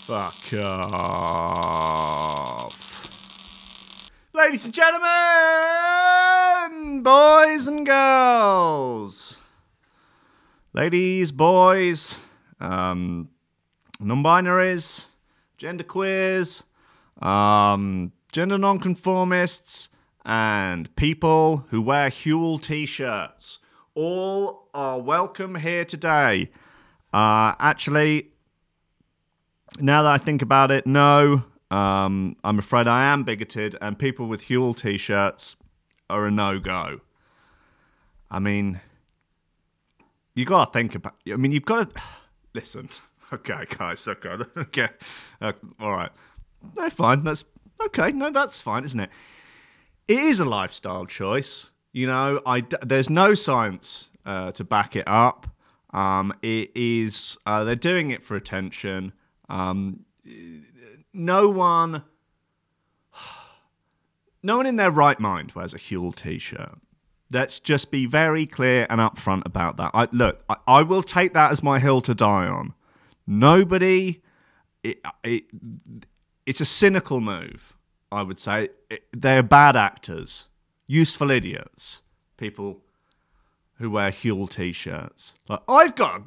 Fuck off. Ladies and gentlemen, boys and girls. Ladies, boys, non-binaries, genderqueers, gender nonconformists, and people who wear Huel t-shirts. All are welcome here today. Actually, now that I think about it, no, I'm afraid I am bigoted, and people with Huel t-shirts are a no-go. I mean, you got to think about, I mean, you've got to, listen, okay, guys, okay, all right, no, fine, that's, okay, no, that's fine, isn't it? It is a lifestyle choice, you know, there's no science to back it up. It is, they're doing it for attention. No one in their right mind wears a Huel t-shirt. Let's just be very clear and upfront about that. I will take that as my hill to die on. Nobody, it's a cynical move, I would say. They're bad actors, useful idiots, people who wear Huel t-shirts. Like, I've got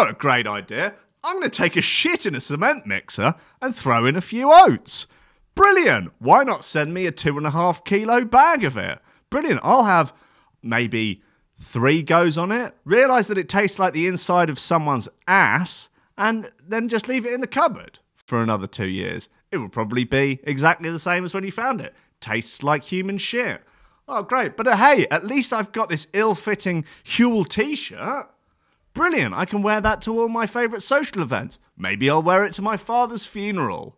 a great idea. I'm going to take a shit in a cement mixer and throw in a few oats. Brilliant. Why not send me a 2.5 kilo bag of it? Brilliant. I'll have maybe 3 goes on it. Realise that it tastes like the inside of someone's ass and then just leave it in the cupboard for another 2 years. It will probably be exactly the same as when you found it. Tastes like human shit. Oh, great. But hey, at least I've got this ill-fitting Huel t-shirt. Brilliant, I can wear that to all my favourite social events. Maybe I'll wear it to my father's funeral.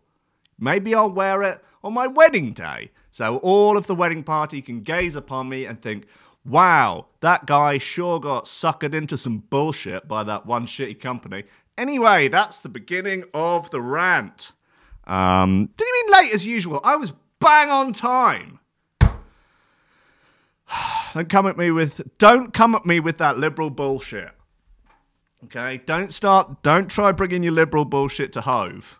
Maybe I'll wear it on my wedding day. So all of the wedding party can gaze upon me and think, wow, that guy sure got suckered into some bullshit by that one shitty company. Anyway, that's the beginning of the rant. Didn't you mean late as usual? I was bang on time. Don't come at me with that liberal bullshit. Okay, don't try bringing your liberal bullshit to Hove.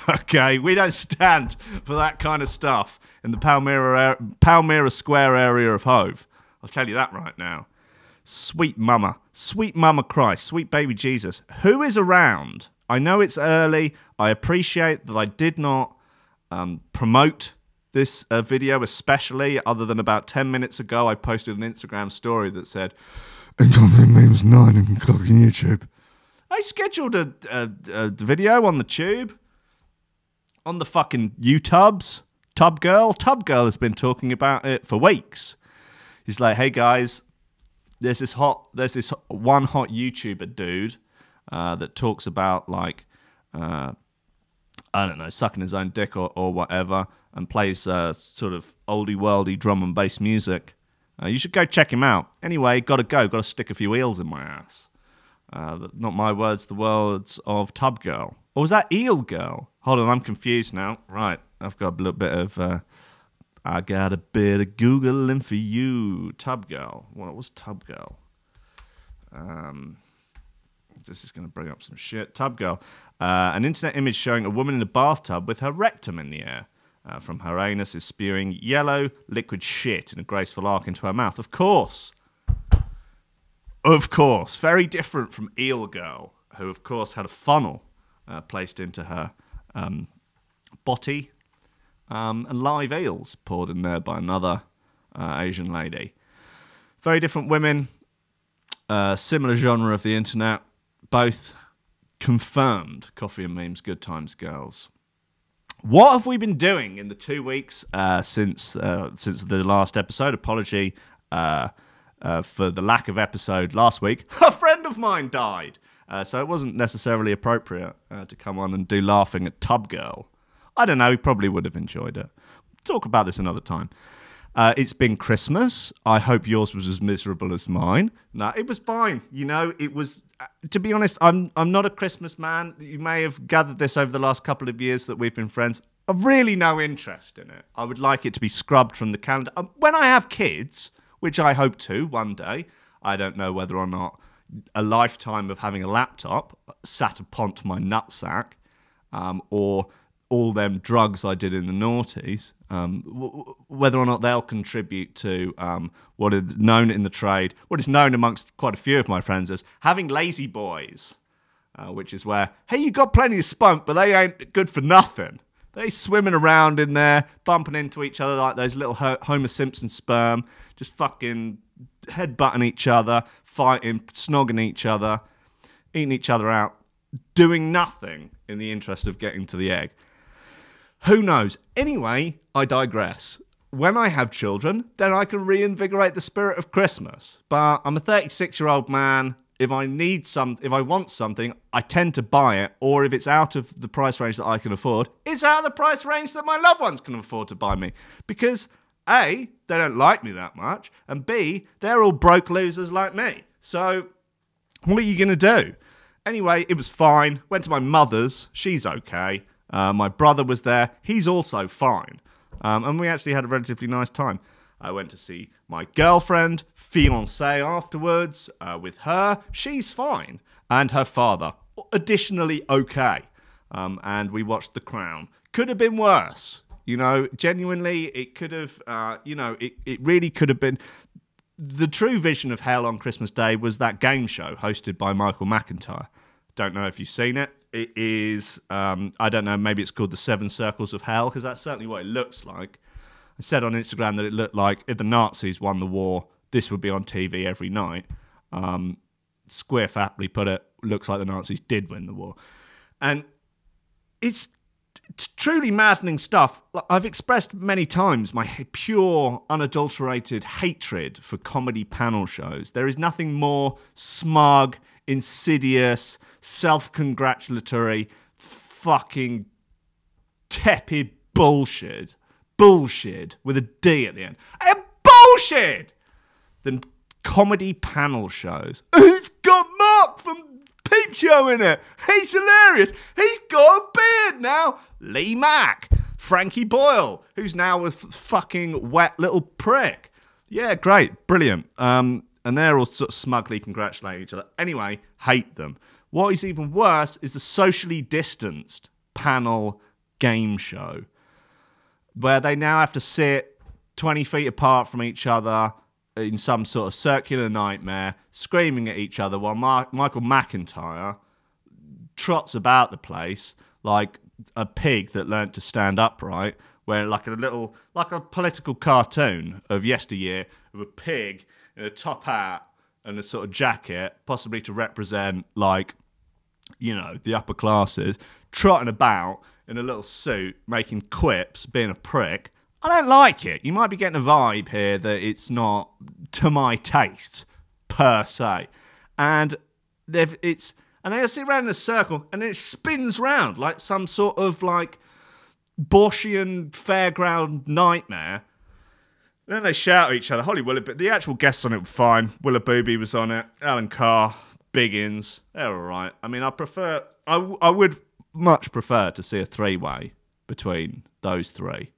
Okay, we don't stand for that kind of stuff in the Palmyra Square area of Hove. I'll tell you that right now. Sweet mama Christ, sweet baby Jesus. Who is around? I know it's early. I appreciate that I did not promote this video especially, other than about 10 minutes ago I posted an Instagram story that said, and my name's 9 and on YouTube. I scheduled a video on the tube. On the fucking YouTubes. Tub Girl has been talking about it for weeks. He's like, hey guys, there's this one hot YouTuber dude that talks about like, I don't know, sucking his own dick or whatever, and plays sort of oldie worldy drum and bass music. You should go check him out. Anyway, gotta stick a few eels in my ass. Not my words, the words of Tub Girl. Or was that Eel Girl? Hold on, I'm confused now. Right, I've got a little bit of, I got a bit of Googling for you. Tub Girl. What was Tub Girl? This is going to bring up some shit. Tub Girl. An internet image showing a woman in a bathtub with her rectum in the air. From her anus is spewing yellow liquid shit in a graceful arc into her mouth. Of course. Of course. Very different from Eel Girl, who of course had a funnel placed into her body and live eels poured in there by another Asian lady. Very different women. Similar genre of the internet. Both confirmed Coffee and Memes Good Times girls. What have we been doing in the 2 weeks since the last episode? Apology for the lack of episode last week. A friend of mine died, so it wasn't necessarily appropriate to come on and do laughing at Tub Girl. I don't know, he probably would have enjoyed it. Talk about this another time. It's been Christmas. I hope yours was as miserable as mine. No, it was fine. You know, it was... To be honest, I'm not a Christmas man. You may have gathered this over the last couple of years that we've been friends. I've really no interest in it. I would like it to be scrubbed from the calendar. When I have kids, which I hope to one day, I don't know whether or not a lifetime of having a laptop sat upon my nutsack or all them drugs I did in the noughties, whether or not they'll contribute to what is known in the trade, what is known amongst quite a few of my friends as having lazy boys, which is where, hey, you got plenty of spunk, but they ain't good for nothing. They swimming around in there, bumping into each other like those little Homer Simpson sperm, just fucking headbutting each other, fighting, snogging each other, eating each other out, doing nothing in the interest of getting to the egg. Who knows? Anyway, I digress. When I have children, then I can reinvigorate the spirit of Christmas. But I'm a 36-year-old man. If I want something, I tend to buy it. Or if it's out of the price range that I can afford, it's out of the price range that my loved ones can afford to buy me. Because A, they don't like me that much. And B, they're all broke losers like me. So what are you going to do? Anyway, it was fine. Went to my mother's. She's okay. My brother was there. He's also fine. And we actually had a relatively nice time. I went to see my girlfriend, fiancée afterwards, with her. She's fine. And her father, additionally okay. And we watched The Crown. Could have been worse. You know, genuinely, it could have, it really could have been. The true vision of hell on Christmas Day was that game show hosted by Michael McIntyre. Don't know if you've seen it. It is, I don't know, maybe it's called the 7 Circles of Hell, because that's certainly what it looks like. I said on Instagram that it looked like if the Nazis won the war, this would be on TV every night. Square aptly put it, looks like the Nazis did win the war. And it's truly maddening stuff. I've expressed many times my pure, unadulterated hatred for comedy panel shows. There is nothing more smug, insidious, self-congratulatory, fucking tepid bullshit with a D at the end. Bullshit! Than comedy panel shows. It's got Mark from Peep Show in it. He's hilarious. He's got a beard now. Lee Mack. Frankie Boyle, who's now a fucking wet little prick. Yeah, great. Brilliant. And they're all sort of smugly congratulating each other. Anyway, hate them. What is even worse is the socially distanced panel game show, where they now have to sit 20 feet apart from each other in some sort of circular nightmare, screaming at each other while Michael McIntyre trots about the place like a pig that learnt to stand upright, where like a political cartoon of yesteryear of a pig in a top hat and a sort of jacket, possibly to represent, like, you know, the upper classes, trotting about in a little suit, making quips, being a prick. I don't like it. You might be getting a vibe here that it's not to my taste, per se. And they sit around in a circle, and it spins round like some sort of, like, Borschian fairground nightmare. Then they shout at each other. Holly Willoughby, the actual guests on it were fine. Willoughby was on it. Alan Carr, Biggins, they're all right. I mean, I would much prefer to see a three-way between those three.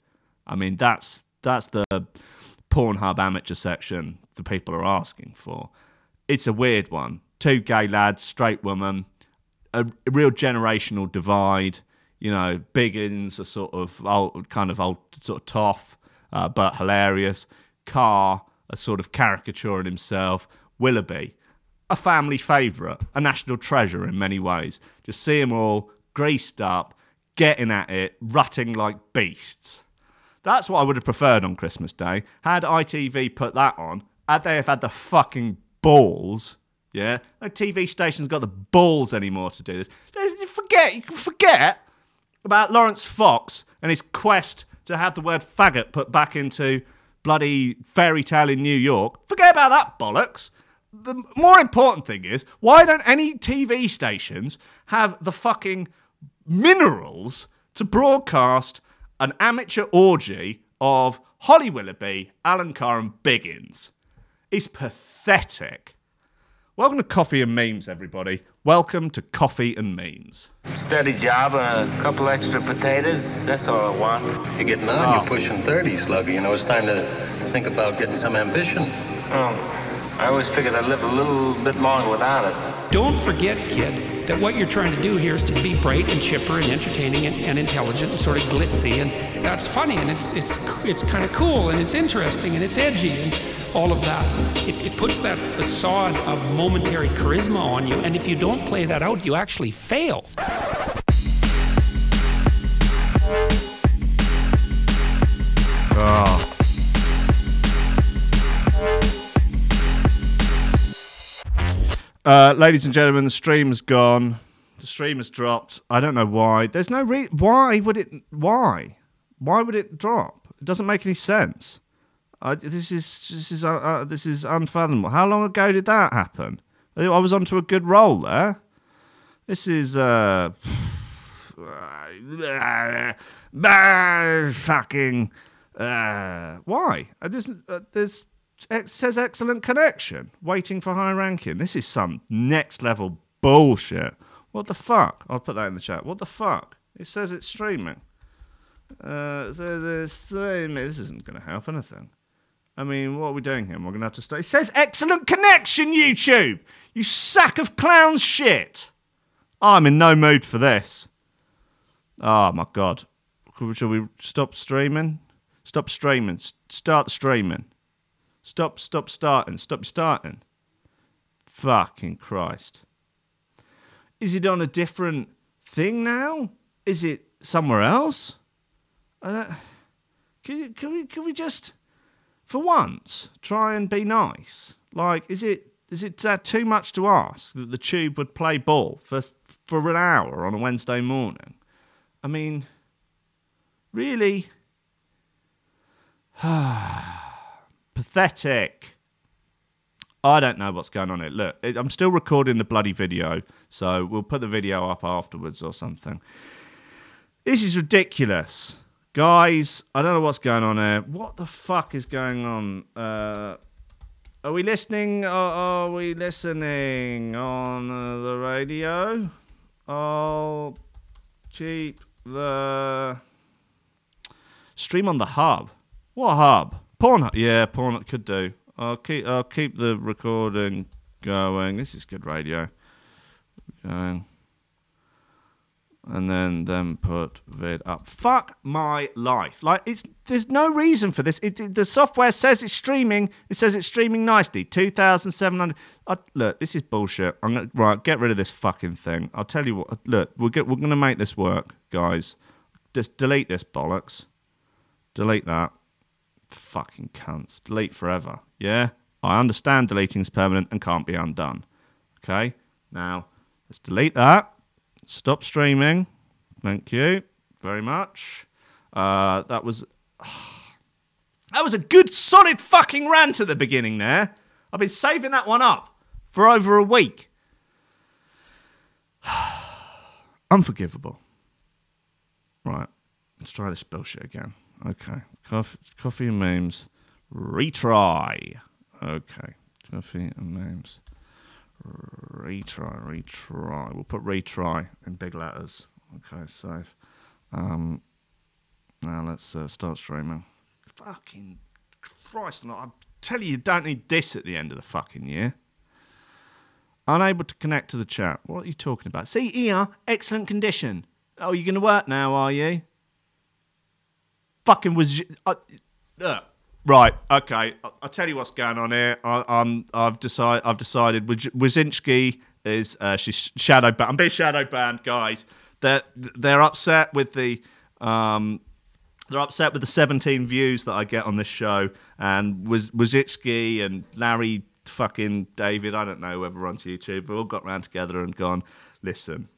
I mean, that's the Pornhub amateur section the people are asking for. It's a weird one. 2 gay lads, straight woman, a real generational divide. You know, Biggins, a sort of old sort of toff, but hilarious. Carr, a sort of caricature in himself. Willoughby, a family favourite, a national treasure in many ways. Just see them all greased up, getting at it, rutting like beasts. That's what I would have preferred on Christmas Day. Had ITV put that on, had they have had the fucking balls, yeah? No TV station's got the balls anymore to do this. You can forget about Lawrence Fox and his quest to have the word faggot put back into bloody Fairy Tale in New York. Forget about that bollocks. The more important thing is, why don't any TV stations have the fucking minerals to broadcast an amateur orgy of Holly Willoughby, Alan Carr and Biggins? It's pathetic. Welcome to Coffee and Memes, everybody. Welcome to Coffee and Memes. Steady job and a couple extra potatoes. That's all I want. You're getting on. You're pushing 30, Sluggy. You know, it's time to think about getting some ambition. Oh, I always figured I'd live a little bit longer without it. Don't forget, kid, that what you're trying to do here is to be bright and chipper and entertaining and intelligent and sort of glitzy, and that's funny, and it's kind of cool, and it's interesting, and it's edgy, and all of that. It puts that facade of momentary charisma on you, and if you don't play that out, you actually fail. Oh. Ladies and gentlemen, the stream's gone. The stream has dropped. I don't know why. There's no reason. Why would it? Why? Why would it drop? It doesn't make any sense. This is unfathomable. How long ago did that happen? I was onto a good roll there. This is fucking why? It says excellent connection, waiting for high ranking. This is some next level bullshit. What the fuck? I'll put that in the chat. What the fuck? It says it's streaming. This isn't going to help anything. I mean, what are we doing here? We're going to have to stay. It says excellent connection, YouTube. You sack of clown shit. I'm in no mood for this. Oh my god. Shall we stop streaming? Stop streaming. Start streaming. Stop starting. Stop starting. Fucking Christ. Is it on a different thing now? Is it somewhere else? Can we just, for once, try and be nice? Like, is it too much to ask that the Tube would play ball for an hour on a Wednesday morning? I mean, really? Pathetic. I don't know what's going on here. Look, I'm still recording the bloody video, so we'll put the video up afterwards or something. This is ridiculous. Guys, I don't know what's going on here. What the fuck is going on? Are we listening? Are we listening on the radio? I'll keep the stream on the hub. What hub? Pornhub. Yeah, Pornhub could do. I'll keep the recording going. This is good radio. Going. And then put vid up. Fuck my life. Like, there's no reason for this. The software says it's streaming. It says it's streaming nicely. 2,700. Look, this is bullshit. Right, get rid of this fucking thing. I'll tell you what. Look, we're going to make this work, guys. Just delete this bollocks. Delete that. Fucking cunts. Delete forever. Yeah? I understand deleting is permanent and can't be undone. Okay? Now, let's delete that. Stop streaming. Thank you very much. That was a good, solid fucking rant at the beginning there. I've been saving that one up for over a week. Unforgivable. Right. Let's try this bullshit again. Okay. Coffee and memes. Retry. Okay. Coffee and memes. Retry. We'll put retry in big letters. Okay, save. Now let's start streaming. Fucking Christ, I tell you don't need this at the end of the fucking year. Unable to connect to the chat. What are you talking about? See here, excellent condition. Oh, you're going to work now, are you? Fucking was... Right, okay. I'll tell you what's going on here. I've decided Wazinski is she's shadow banned. I'm being shadow banned, guys. They're upset with the 17 views that I get on this show, and Wazinski and Larry fucking David, I don't know whether runs YouTube, we all got round together and gone, listen.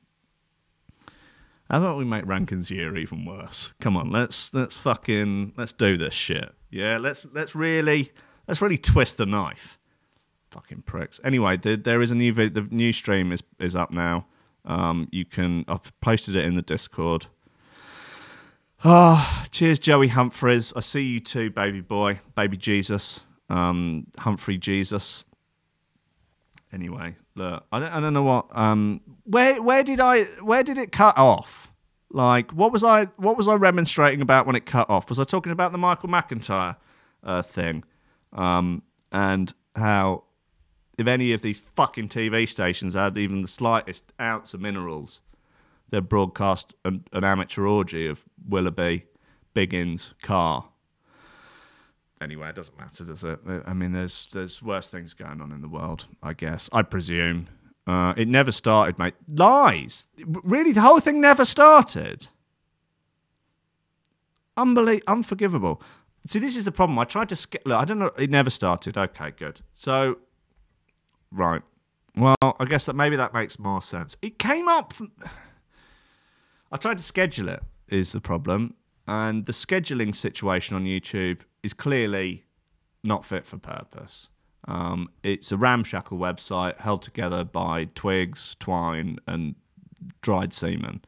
How about we make Rankin's year even worse? Come on, let's do this shit. Yeah, let's really twist the knife. Fucking pricks. Anyway, there is a new video. The new stream is up now. I've posted it in the Discord. Cheers, Joey Humphreys. I see you too, baby boy, baby Jesus, Humphrey Jesus. Anyway, look, I don't know what. Where did it cut off? Like, what was I remonstrating about when it cut off? Was I talking about the Michael McIntyre thing, and how if any of these fucking TV stations had even the slightest ounce of minerals, they'd broadcast an amateur orgy of Willoughby, Biggins, Carr. Anyway, it doesn't matter, does it? I mean, there's worse things going on in the world, I guess. I presume. It never started, mate. Lies. Really, the whole thing never started. Unforgivable. See, this is the problem. I tried to look, I don't know. It never started. Okay, good. So, right. Well, I guess maybe that makes more sense. It came up from... I tried to schedule it, is the problem. And the scheduling situation on YouTube is clearly not fit for purpose. It's a ramshackle website held together by twigs, twine, and dried semen,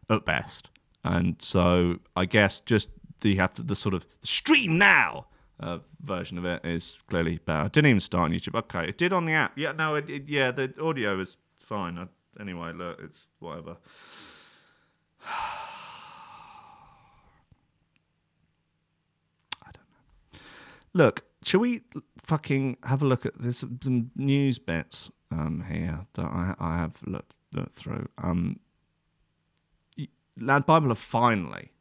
at best. And so I guess just the sort of stream now version of it is clearly bad. It didn't even start on YouTube. Okay, it did on the app. Yeah, no, yeah, the audio is fine. Anyway, look, it's whatever. I don't know. Look, shall we fucking have a look at there's some news bits here that I have looked through. Lad Bible have finally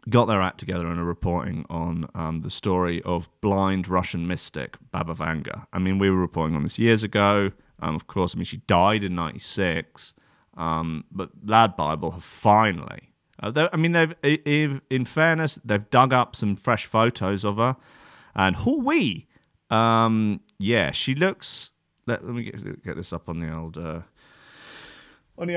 got their act together and are reporting on the story of blind Russian mystic Baba Vanga. I mean, we were reporting on this years ago. Of course, I mean, she died in 96. But Lad Bible have finally... in fairness, they've dug up some fresh photos of her. And hoo-wee! Yeah, she looks... Let me get this up on the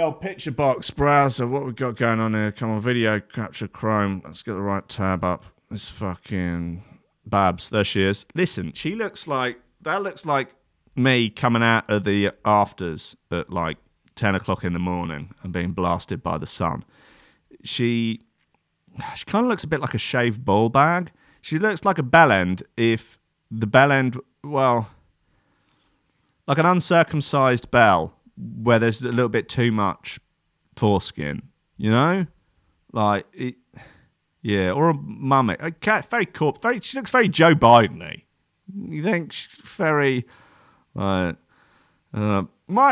old picture box browser. What we got going on here? Come on, video capture Chrome. Let's get the right tab up. This fucking Babs. There she is. Listen, she looks like... That looks like me coming out of the afters at like 10 o'clock in the morning and being blasted by the sun. She kind of looks a bit like a shaved ball bag. She looks like a bellend if the bellend, well, like an uncircumcised bell where there's a little bit too much foreskin, you know? Like, it, yeah, or a mummy. She looks very Joe Biden-y. You think she's very, my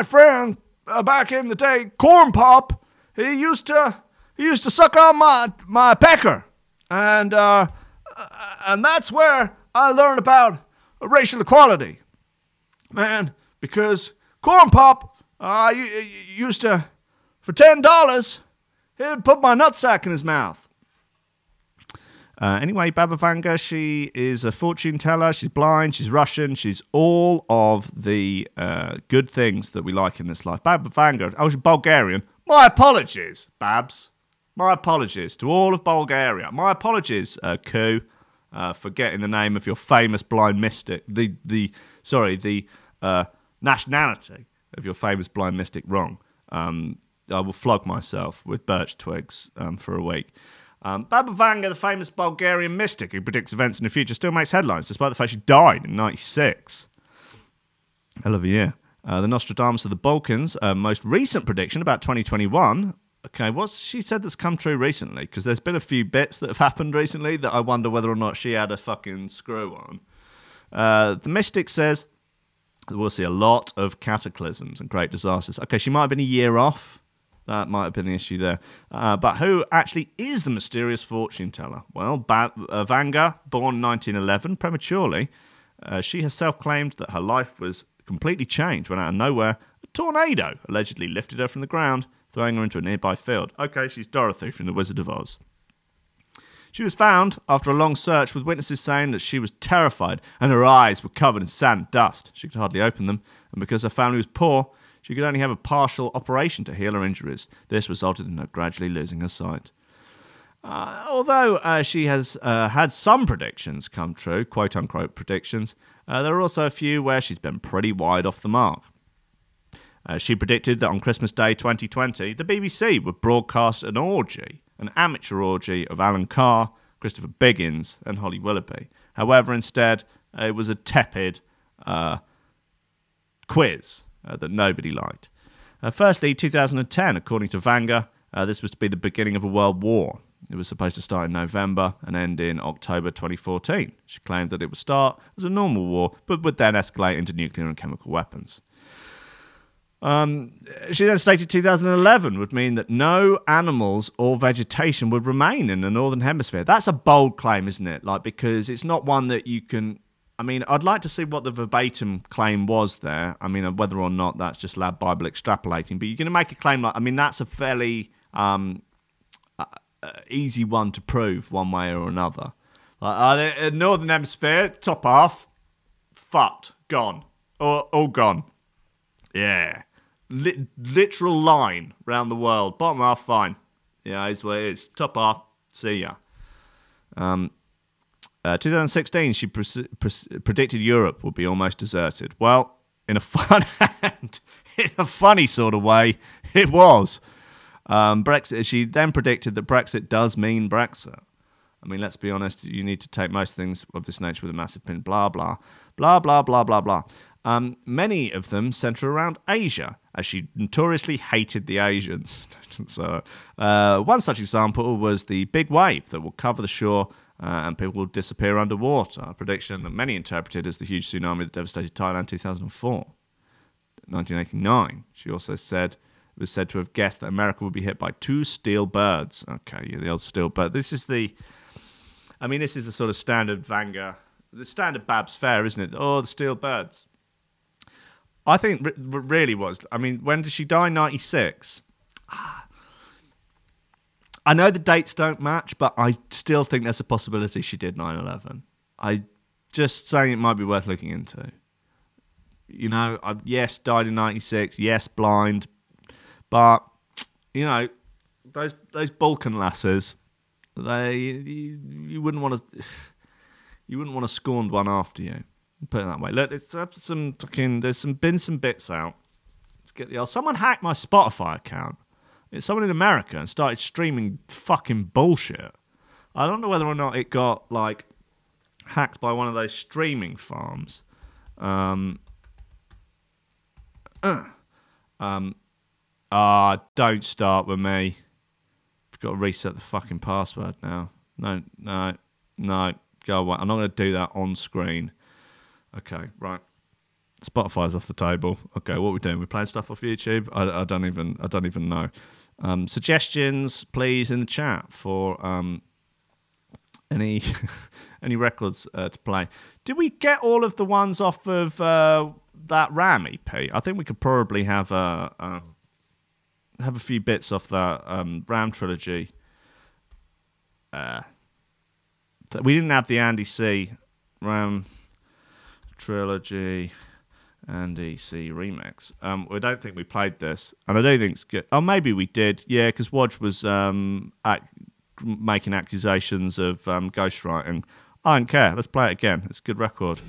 friend back in the day, Corn Pop, he used to suck on my pecker, and that's where I learned about racial equality, man. Because Corn Pop, used to, for $10, he'd put my nutsack in his mouth. Anyway, Baba Vanga, she is a fortune teller. She's blind. She's Russian. She's all of the good things that we like in this life. Baba Vanga, I was Bulgarian. My apologies, Babs. My apologies to all of Bulgaria. My apologies, Ku, for getting the name of your famous blind mystic, the nationality of your famous blind mystic wrong. I will flog myself with birch twigs for a week. Baba Vanga, the famous Bulgarian mystic who predicts events in the future, still makes headlines despite the fact she died in 96. Hell of a year. The Nostradamus of the Balkans, most recent prediction about 2021. Okay, what's she said that's come true recently? Because there's been a few bits that have happened recently that I wonder whether or not she had a fucking screw on. The mystic says that we'll see a lot of cataclysms and great disasters. Okay, she might have been a year off. That might have been the issue there. But who actually is the mysterious fortune teller? Well, Vanga, born 1911, prematurely, she herself claimed that her life was completely changed when out of nowhere, a tornado allegedly lifted her from the ground, throwing her into a nearby field. Okay, she's Dorothy from The Wizard of Oz. She was found after a long search with witnesses saying that she was terrified and her eyes were covered in sand and dust. She could hardly open them, and because her family was poor, she could only have a partial operation to heal her injuries. This resulted in her gradually losing her sight. Although she has had some predictions come true, quote-unquote predictions, there are also a few where she's been pretty wide off the mark. She predicted that on Christmas Day 2020, the BBC would broadcast an amateur orgy of Alan Carr, Christopher Biggins, and Holly Willoughby. However, instead, it was a tepid quiz that nobody liked. Firstly, 2010, according to Vanga, this was to be the beginning of a world war. It was supposed to start in November and end in October 2014. She claimed that it would start as a normal war, but would then escalate into nuclear and chemical weapons. She then stated 2011 would mean that no animals or vegetation would remain in the Northern Hemisphere. That's a bold claim, isn't it? Like, because it's not one that you can... I mean, I'd like to see what the verbatim claim was there. I mean, whether or not that's just Lab Bible extrapolating. But you're going to make a claim like... I mean, that's a fairly easy one to prove one way or another. Like, Northern Hemisphere, top half, fucked, gone. All gone. Yeah. Literal line round the world. Bottom half, fine. Yeah, is what it is. Top half, see ya. 2016, she predicted Europe would be almost deserted. Well, in a funny sort of way, it was. Brexit. She then predicted that Brexit does mean Brexit. I mean, let's be honest. You need to take most things of this nature with a massive pin. Blah blah blah blah blah blah blah. Many of them centre around Asia, as she notoriously hated the Asians. So, one such example was the big wave that will cover the shore and people will disappear underwater, a prediction that many interpreted as the huge tsunami that devastated Thailand in 2004. 1989, she also said, was said to have guessed that America would be hit by 2 steel birds. Okay, yeah, the old steel bird. This is the sort of standard Vanga, the standard Babs fare, isn't it? Oh, the steel birds. I think really was. I mean, when did she die? 96. I know the dates don't match, but I still think there's a possibility she did 9/11. I just saying it might be worth looking into. You know, yes, died in 96. Yes, blind, but you know, those Balkan lasses, you wouldn't want to scorn one after you. Put it that way. Look, there's some bits out. Let's get the old. Someone hacked my Spotify account. It's someone in America and started streaming fucking bullshit. I don't know whether or not it got like hacked by one of those streaming farms. Don't start with me. I've got to reset the fucking password now. No. Go away. I'm not going to do that on screen. Okay, right. Spotify's off the table. Okay, what are we doing? We're playing stuff off YouTube. I don't even know. Suggestions, please, in the chat for any records to play. Did we get all of the ones off of that Ram EP? I think we could probably have a few bits off that Ram trilogy. We didn't have the Andy C. Ram trilogy. Andy C remix. I don't think we played this, and I don't think it's good. Oh, maybe we did. Yeah, because Wodge was making accusations of ghostwriting. I don't care. Let's play it again. It's a good record.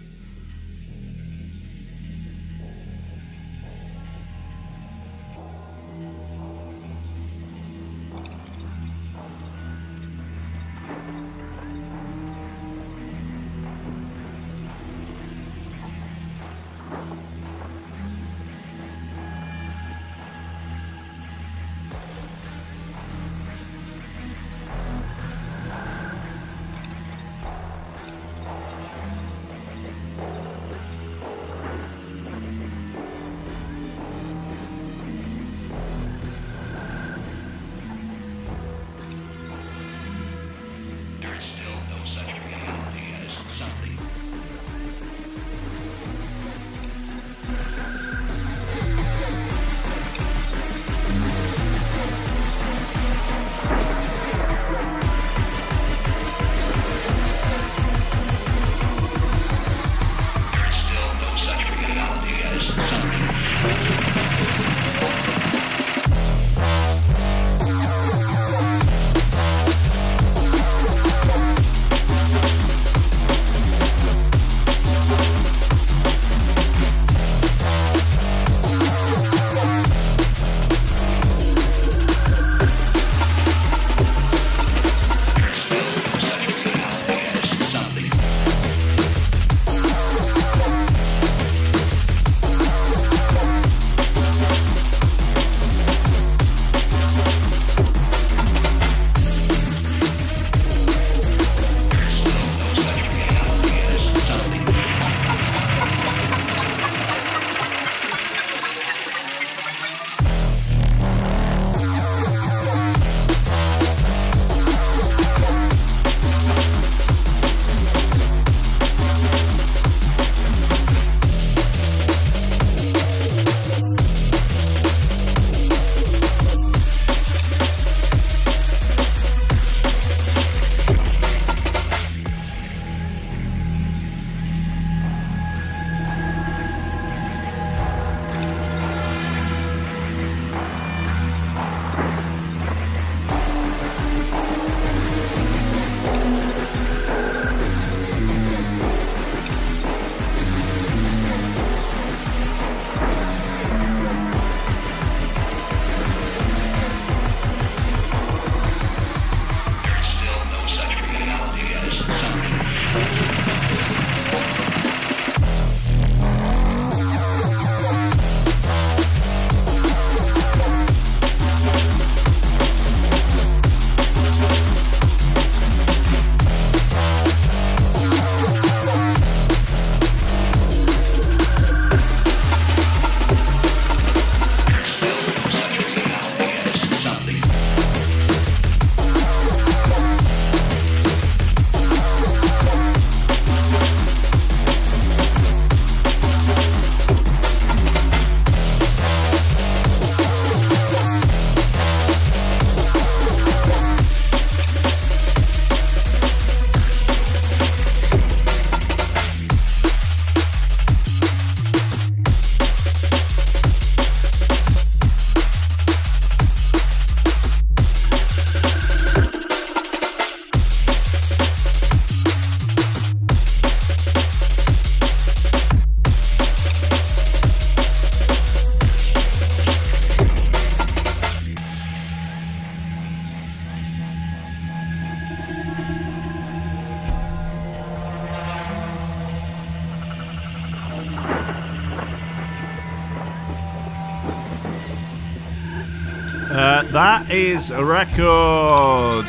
That is a record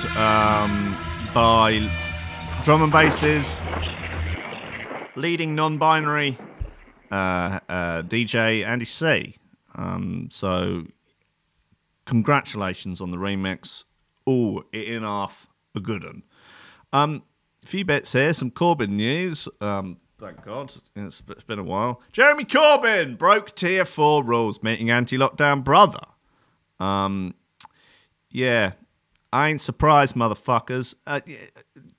by drum and bass's leading non-binary DJ Andy C. So congratulations on the remix. Oh, it in half a good one. A few bits here, some Corbyn news. Thank God, it's been a while. Jeremy Corbyn broke Tier 4 rules, meeting anti-lockdown brother. Yeah, I ain't surprised, motherfuckers.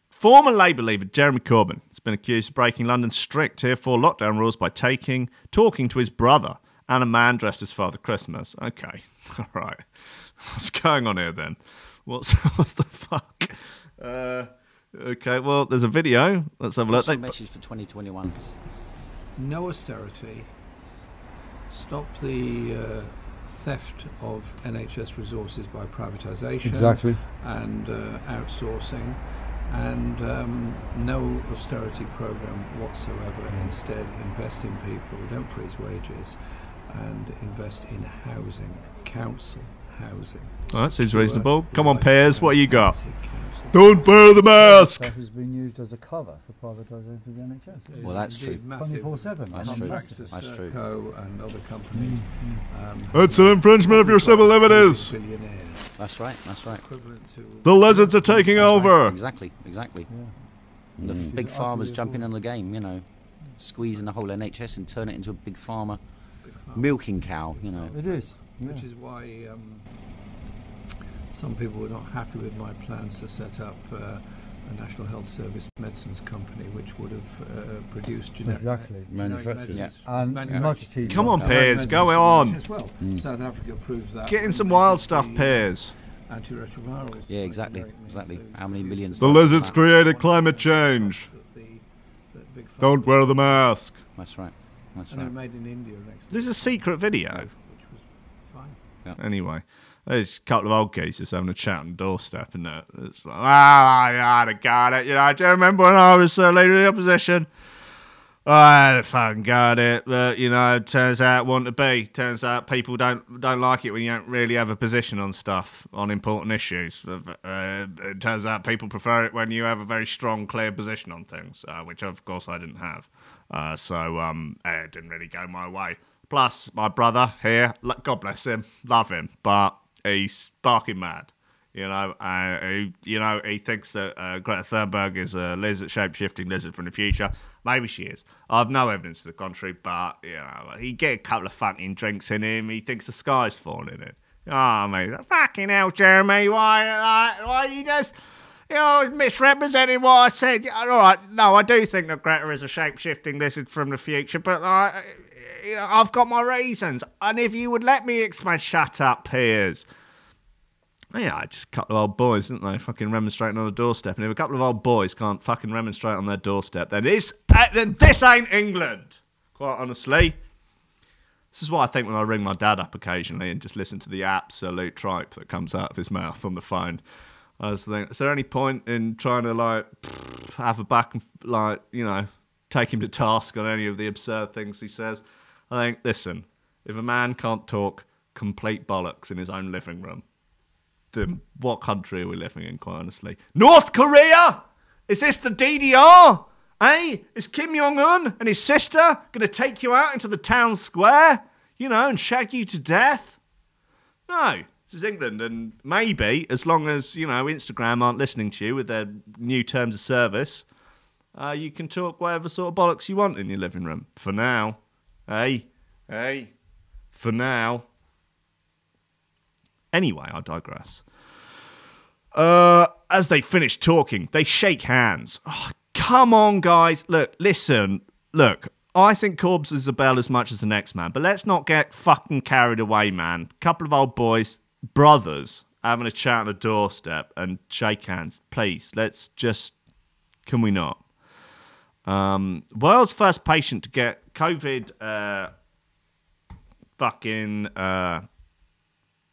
Former Labour leader Jeremy Corbyn has been accused of breaking London's strict Tier 4 lockdown rules by talking to his brother and a man dressed as Father Christmas. Okay, all right. What's going on here then? What's the fuck? Okay, well, there's a video. Let's have a look. Message for 2021. No austerity. Stop the theft of NHS resources by privatisation. Exactly. And outsourcing. And no austerity programme whatsoever. Instead, invest in people, don't freeze wages, and invest in housing, council housing. Well, that seems reasonable. Come on, Piers, what you got? Don't wear the mask! That has been used as a cover for privatisation of the NHS. Well, that's true. 24/7. That's true. That's true. And other companies. It's an infringement of your civil liberties. That's right. That's right. The lizards are taking over. Right. Exactly. Exactly. Yeah. The big farmers jumping in the game, you know, squeezing the whole NHS and turn it into a big farmer milking cow, you know. It is. Yeah. Which is why some people were not happy with my plans to set up a National Health Service medicines company, which would have produced generic manufacturers. Yeah. And much cheaper. Come on, Piers, go on. As well. South Africa proves that. Getting some wild stuff, Piers. Antiretrovirals. Yeah, exactly. Exactly. How many millions? The lizards created climate change. Don't wear the mask. That's right. That's and right. they made in India next. This is a secret video. Which was fine. Yeah. Anyway, there's a couple of old geezers having a chat on the doorstep, and it's like, I got it. You know, do you remember when I was leader of the opposition? I fucking got it, but you know, it turns out it wasn't to be. Turns out people don't like it when you don't really have a position on stuff, on important issues. It turns out people prefer it when you have a very strong, clear position on things, which of course I didn't have. So it didn't really go my way. Plus, my brother here, God bless him, love him, but he's barking mad. You know, he thinks that Greta Thunberg is a shape-shifting lizard from the future. Maybe she is. I have no evidence to the contrary, but, you know, he get a couple of fucking drinks in him, he thinks the sky's falling in. Oh, mate, fucking hell, Jeremy, why you just, you know, misrepresenting what I said? All right, no, I do think that Greta is a shape-shifting lizard from the future, but, you know, I've got my reasons. And if you would let me explain, shut up, Piers. Yeah, just a couple of old boys, didn't they? Fucking remonstrating on a doorstep. And if a couple of old boys can't fucking remonstrate on their doorstep, then this ain't England, quite honestly. This is what I think when I ring my dad up occasionally and just listen to the absolute tripe that comes out of his mouth on the phone. I was thinking, is there any point in trying to, like, have a back and, like, you know, take him to task on any of the absurd things he says? I think, listen, if a man can't talk complete bollocks in his own living room, then what country are we living in, quite honestly? North Korea? Is this the DDR? Eh? Is Kim Jong-un and his sister going to take you out into the town square, you know, and shag you to death? No, this is England, and maybe, as long as, you know, Instagram aren't listening to you with their new terms of service, you can talk whatever sort of bollocks you want in your living room. For now. Hey, for now. Anyway, I digress. As they finish talking, they shake hands. Oh, come on, guys. Look, listen. Look, I think Corbs is a bell as much as the next man, but let's not get fucking carried away, man. Couple of old boys, brothers, having a chat on a doorstep and shake hands. Please, let's just... Can we not? World's first patient to get COVID...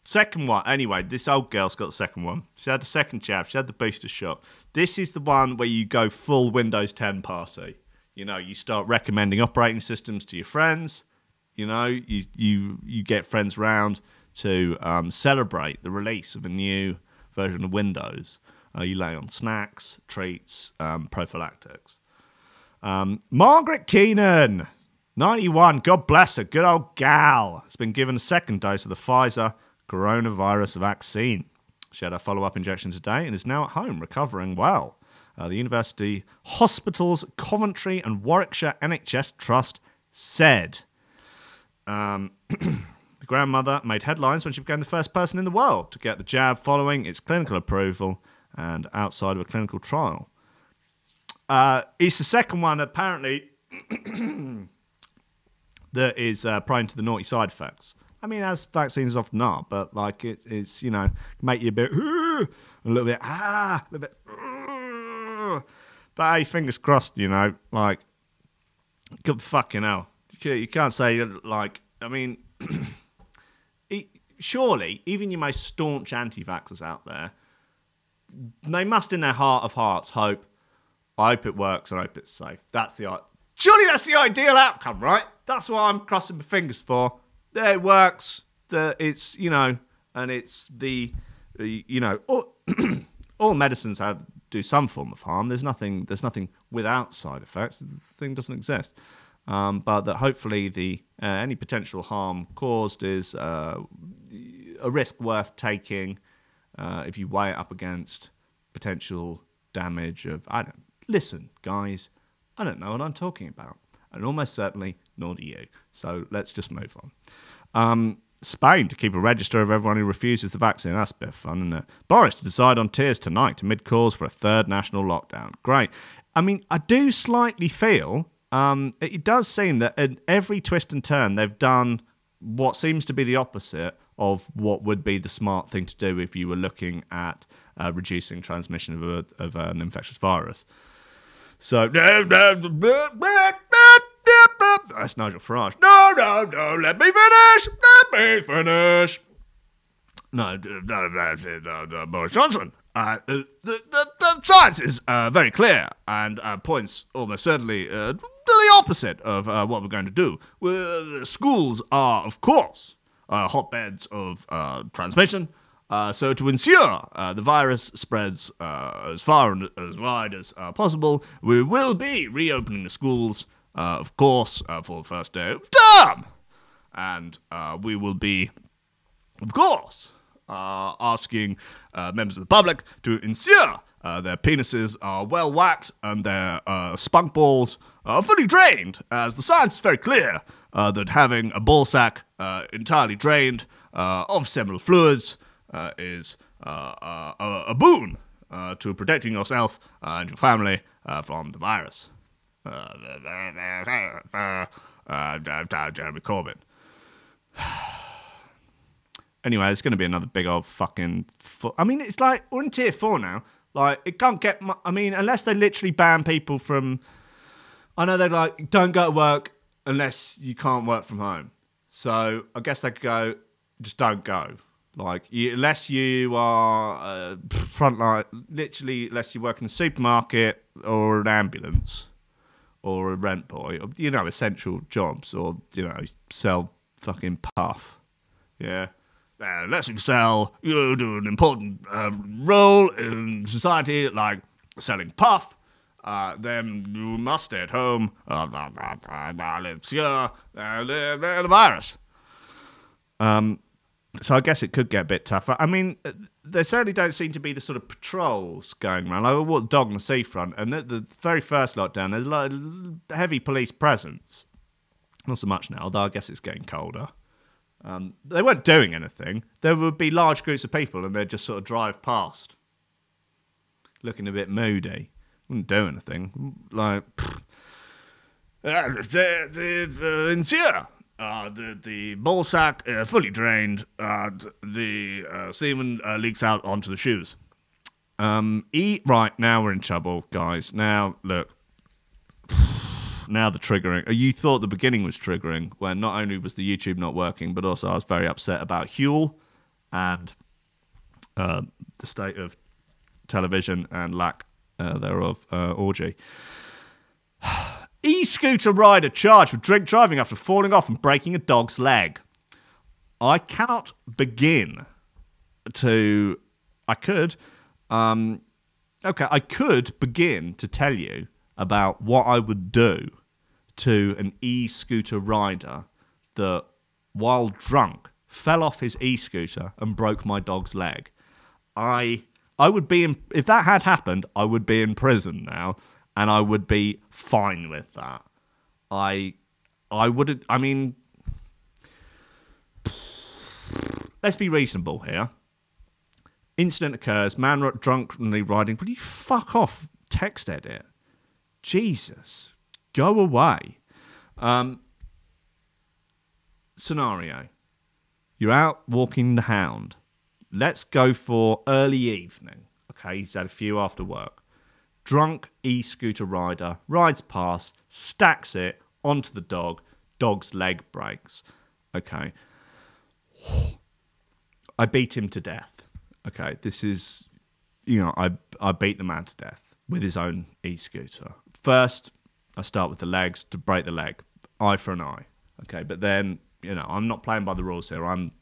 second one. Anyway, this old girl's got the second one. She had the second jab. She had the booster shot. This is the one where you go full Windows 10 party. You know, you start recommending operating systems to your friends. You know, you get friends round to celebrate the release of a new version of Windows. You lay on snacks, treats, prophylactics. Margaret Keenan, 91, God bless her, good old gal, has been given a second dose of the Pfizer coronavirus vaccine. She had her follow-up injection today and is now at home, recovering well. The University Hospitals Coventry and Warwickshire NHS Trust said. The grandmother made headlines when she became the first person in the world to get the jab following its clinical approval and outside of a clinical trial. It's the second one, apparently, that is prone to the naughty side effects. I mean, as vaccines often are, but like it's, you know, make you a bit, a little bit, a little bit. But hey, fingers crossed, you know, like, good fucking hell. You can't say, like, I mean, surely, even your most staunch anti-vaxxers out there, they must in their heart of hearts hope, I hope it works and I hope it's safe. Surely that's the ideal outcome, right? That's what I'm crossing my fingers for. There it works. It's, you know, and it's the you know, all medicines do some form of harm. There's nothing without side effects. The thing doesn't exist. But that hopefully any potential harm caused is a risk worth taking if you weigh it up against potential damage of, listen, guys, I don't know what I'm talking about. And almost certainly nor do you. So let's just move on. Spain to keep a register of everyone who refuses the vaccine. That's a bit of fun, isn't it? Boris to decide on tiers tonight amid calls for a third national lockdown. Great. I mean, I do slightly feel it does seem that at every twist and turn they've done what seems to be the opposite of what would be the smart thing to do if you were looking at reducing transmission of an infectious virus. So, that's Nigel Farage. No, let me finish. No, Boris Johnson. The science is very clear and points almost certainly to the opposite of what we're going to do. Schools are, of course, hotbeds of transmission. So to ensure the virus spreads as far and as wide as possible, we will be reopening the schools, of course, for the first day of term. And we will be, of course, asking members of the public to ensure their penises are well waxed and their spunk balls are fully drained, as the science is very clear that having a ball sack entirely drained of seminal fluids is a boon to protecting yourself and your family from the virus. Jeremy Corbyn. Anyway, it's going to be another big old fucking... I mean, it's like, we're in tier 4 now. Like, it can't get... I mean, unless they literally ban people from... I know they're like, don't go to work unless you can't work from home. So, I guess they could go, just don't go. Like, unless you are frontline... Literally, unless you work in a supermarket or an ambulance or a rent boy. Or, you know, essential jobs. Or, you know, sell fucking puff. Yeah. Unless you sell, you do an important role in society, like selling puff, then you must stay at home. The virus. So I guess it could get a bit tougher. I mean, there certainly don't seem to be the sort of patrols going around. Like, I walked the dog on the seafront, and at the very first lockdown, there's like heavy police presence. Not so much now, although I guess it's getting colder. They weren't doing anything. There would be large groups of people and they'd just sort of drive past, looking a bit moody. Wouldn't do anything. Like, ensure the ball sack fully drained, the semen leaks out onto the shoes. Right, now we're in trouble, guys. Now, look. Now the triggering. You thought the beginning was triggering when not only was the YouTube not working, but also I was very upset about Huel and the state of television and lack thereof orgy. E-scooter rider charged with drink driving after falling off and breaking a dog's leg. I cannot begin to... I could begin to tell you about what I would do to an e-scooter rider that, while drunk, fell off his e-scooter and broke my dog's leg. I would be in... If that had happened, I would be in prison now, and I would be fine with that. I would... I mean... Let's be reasonable here. Incident occurs, man drunkenly riding. Will you fuck off? Text edit. Jesus. Go away. Scenario. You're out walking the hound. Let's go for early evening. Okay, he's had a few after work. Drunk e-scooter rider rides past, stacks it onto the dog. Dog's leg breaks. Okay. I beat him to death. Okay, this is, I beat the man to death with his own e-scooter. First, I start with the legs to break the leg. Eye for an eye. Okay, but then, I'm not playing by the rules here. I'm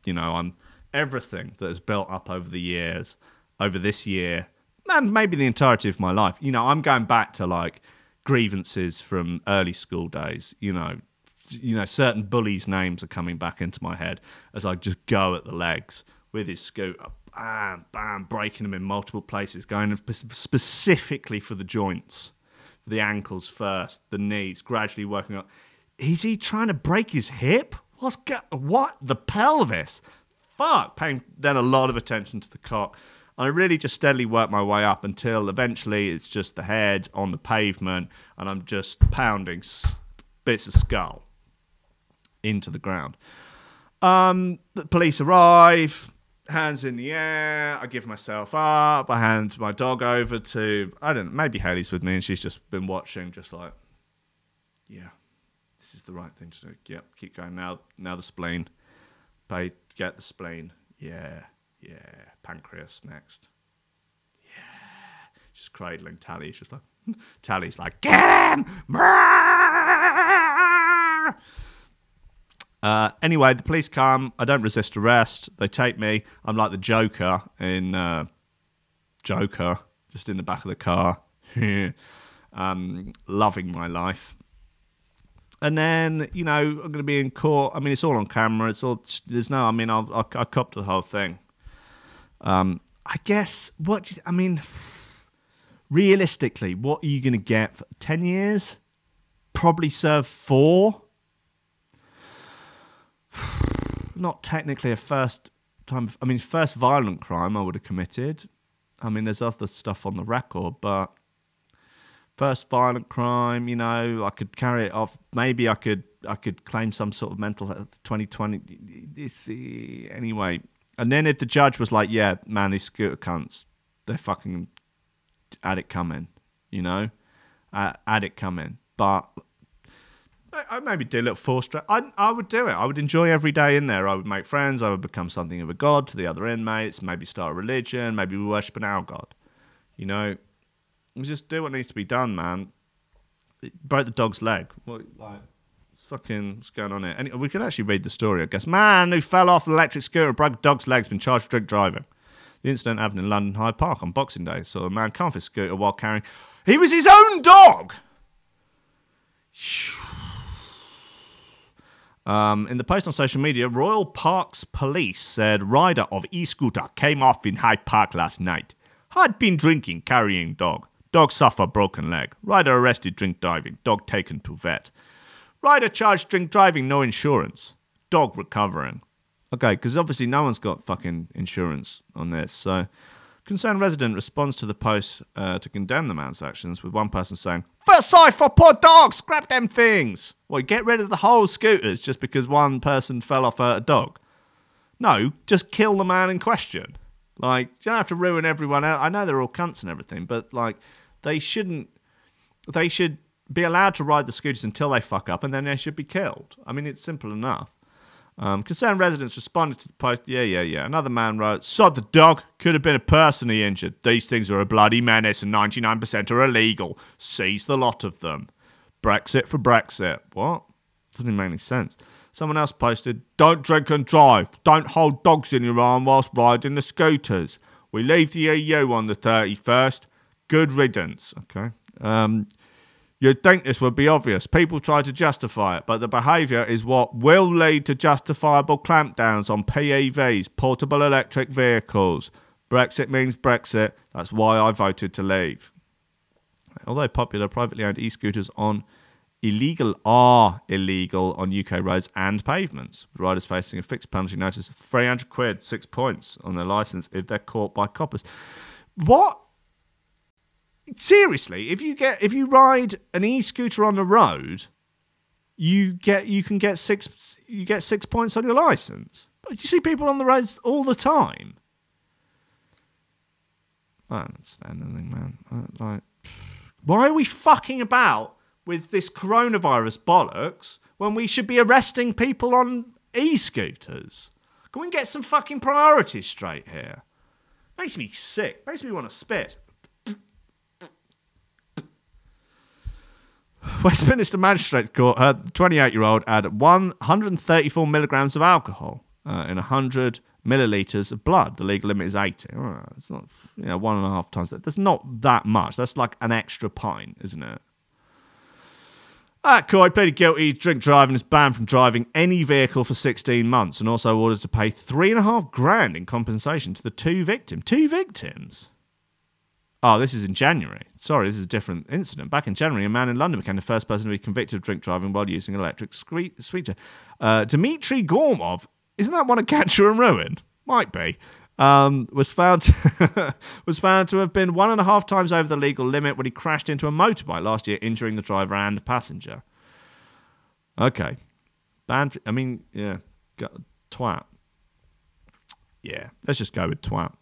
everything that has built up over the years, over this year, and maybe the entirety of my life. I'm going back to like grievances from early school days. Certain bullies' names are coming back into my head as I just go at the legs with his scooter, bam, bam, breaking them in multiple places, going specifically for the joints, for the ankles first, the knees, gradually working up. Is he trying to break his hip? What? The pelvis? Fuck. Paying then a lot of attention to the cock. I really just steadily work my way up until eventually it's just the head on the pavement and I'm just pounding bits of skull into the ground. The police arrive, hands in the air, I give myself up, I hand my dog over to, I don't know, maybe Haley's with me and she's just been watching, just like, yeah, this is the right thing to do. Yep, keep going. Now the spleen. Get the spleen. Yeah. Pancreas next. Yeah. Just cradling Tally. Just like, Tally's like, get him! Anyway, the police come. I don't resist arrest. They take me. I'm like the Joker in Joker, just in the back of the car, loving my life. And then, I'm going to be in court. I mean, it's all on camera. I'll cop to the whole thing. I guess, realistically, what are you going to get for 10 years? Probably serve 4. Not technically a first violent crime I would have committed. I mean, there's other stuff on the record, but first violent crime, I could carry it off. Maybe I could claim some sort of mental health 2020. Anyway, and then if the judge was like, yeah, man, these scooter cunts, they're fucking had it coming, had it coming. But I'd maybe do a little 4-strap. I would do it. I would enjoy every day in there. I would make friends. I would become something of a god to the other inmates. Maybe start a religion. Maybe we worship an our god. We just do what needs to be done, man. Broke the dog's leg. What's going on here? We could actually read the story, I guess. Man who fell off an electric scooter and broke a dog's leg has been charged with drink driving. The incident happened in London Hyde Park on Boxing Day. So a man can't fit a scooter while carrying... He was his own dog! In the post on social media, Royal Parks Police said rider of e-scooter came off in Hyde Park last night. Had been drinking, carrying dog. Dog suffer broken leg. Rider arrested drink driving. Dog taken to vet. Rider charged drink driving, no insurance. Dog recovering. Okay, because obviously no one's got fucking insurance on this. So, concerned resident responds to the post to condemn the man's actions, with one person saying, "Feel sorry for poor dogs, scrap them things." Well, get rid of the whole scooters just because one person fell off a dog. No, just kill the man in question. Like, you don't have to ruin everyone else. I know they're all cunts and everything, but like, they should be allowed to ride the scooters until they fuck up, and then they should be killed. I mean, it's simple enough. Concerned residents responded to the post. Yeah. Another man wrote, "Sod the dog. Could have been a person he injured. These things are a bloody menace and 99% are illegal. Seize the lot of them. Brexit for Brexit." What? Doesn't even make any sense. Someone else posted, don't drink and drive. Don't hold dogs in your arm whilst riding the scooters. We leave the EU on the 31st. Good riddance. Okay. You'd think this would be obvious. People try to justify it, but the behaviour is what will lead to justifiable clampdowns on PEVs, portable electric vehicles. Brexit means Brexit. That's why I voted to leave. Although popular, privately owned e-scooters are illegal on UK roads and pavements. Riders facing a fixed penalty notice of 300 quid, 6 points on their licence if they're caught by coppers. What? Seriously, if you ride an e-scooter on the road, you can get 6 points on your licence. But you see people on the roads all the time. I don't understand anything, man. Why are we fucking about with this coronavirus bollocks when we should be arresting people on e-scooters? Can we get some fucking priorities straight here? Makes me sick. Makes me want to spit. Westminster Magistrates Court heard the 28-year-old add 134 milligrams of alcohol in 100 millilitres of blood. The legal limit is 80. It's not, 1.5 times. That's not that much. That's like an extra pint, isn't it? Coy pleaded guilty. Drink driving is banned from driving any vehicle for 16 months and also ordered to pay $3,500 in compensation to the 2 victims. 2 victims? Oh, this is in January. Sorry, this is a different incident. Back in January, a man in London became the first person to be convicted of drink driving while using an electric scooter. Dmitry Gormov, isn't that one of Catcher and Ruin? Might be. Was found to have been 1.5 times over the legal limit when he crashed into a motorbike last year, injuring the driver and passenger. Okay. Banned. I mean, yeah. Twat. Yeah, let's just go with twat.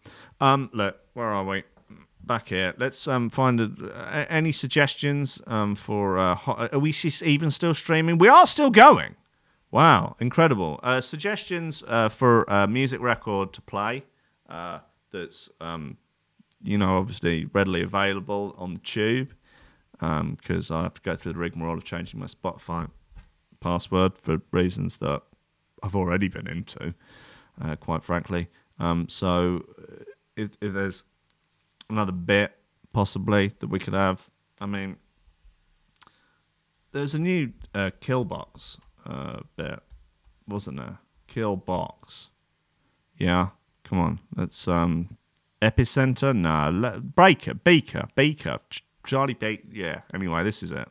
Look, where are we? Back here. Let's find any suggestions for... are we even still streaming? We are still going. Wow, incredible. Suggestions for a music record to play that's, obviously readily available on the tube because I have to go through the rigmarole of changing my Spotify password for reasons that I've already been into, quite frankly. So if there's another bit, possibly, that we could have. I mean, there's a new Killbox bit, wasn't there? Killbox. Yeah, come on. Let's, Epicenter? Nah, Beaker. Charlie Beaker. Yeah, anyway, this is it.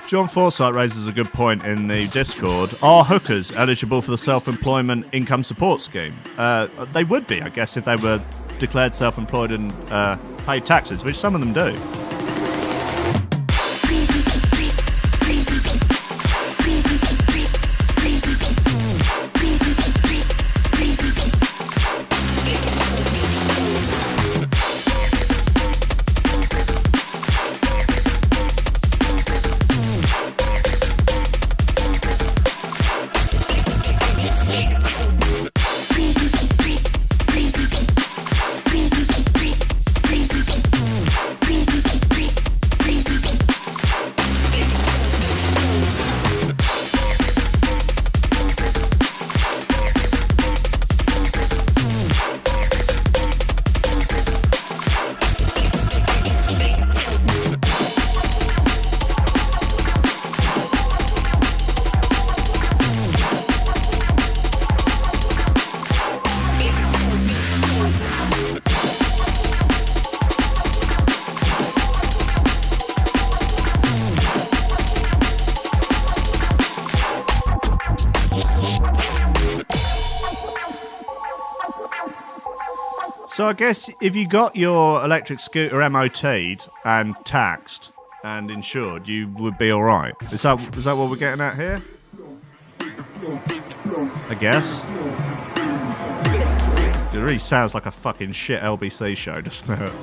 John Forsyth raises a good point in the Discord. Are hookers eligible for the self-employment income support scheme? They would be, I guess, if they were declared self-employed and paid taxes, which some of them do. So I guess if you got your electric scooter MOT'd and taxed and insured, you would be all right. Is that what we're getting at here? I guess. It really sounds like a fucking shit LBC show, doesn't it?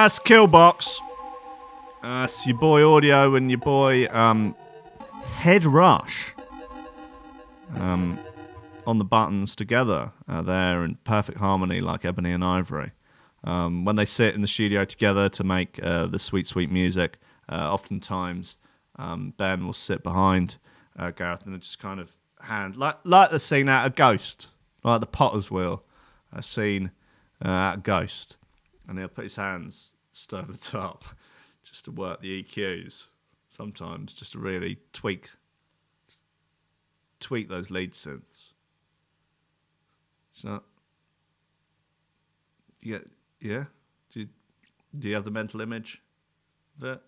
That's Killbox. It's your boy Audio and your boy Head Rush on the buttons together there in perfect harmony like ebony and ivory. When they sit in the studio together to make the sweet, sweet music, oftentimes Ben will sit behind Gareth and just kind of hand, like the scene out of Ghost, like the Potter's Wheel scene out of Ghost. And he'll put his hands just over the top just to work the EQs sometimes, just to really tweak those lead synths. It's not... Yeah? Do you have the mental image of it?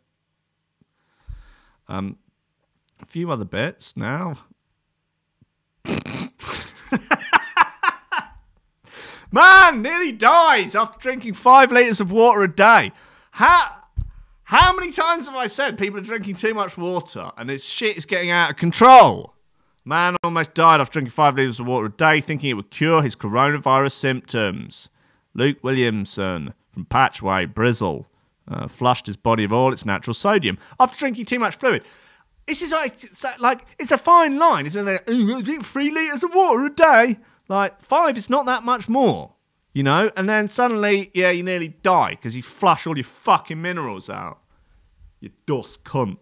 A few other bits now. Man, nearly dies after drinking 5 litres of water a day. How many times have I said people are drinking too much water and this shit is getting out of control? Man almost died after drinking 5 litres of water a day, thinking it would cure his coronavirus symptoms. Luke Williamson from Patchway, Brizzle, flushed his body of all its natural sodium after drinking too much fluid. This is like it's a fine line, isn't it? Drink 3 litres of water a day. Like, 5 is not that much more, you know? And then suddenly, yeah, you nearly die because you flush all your fucking minerals out. You dust cunt.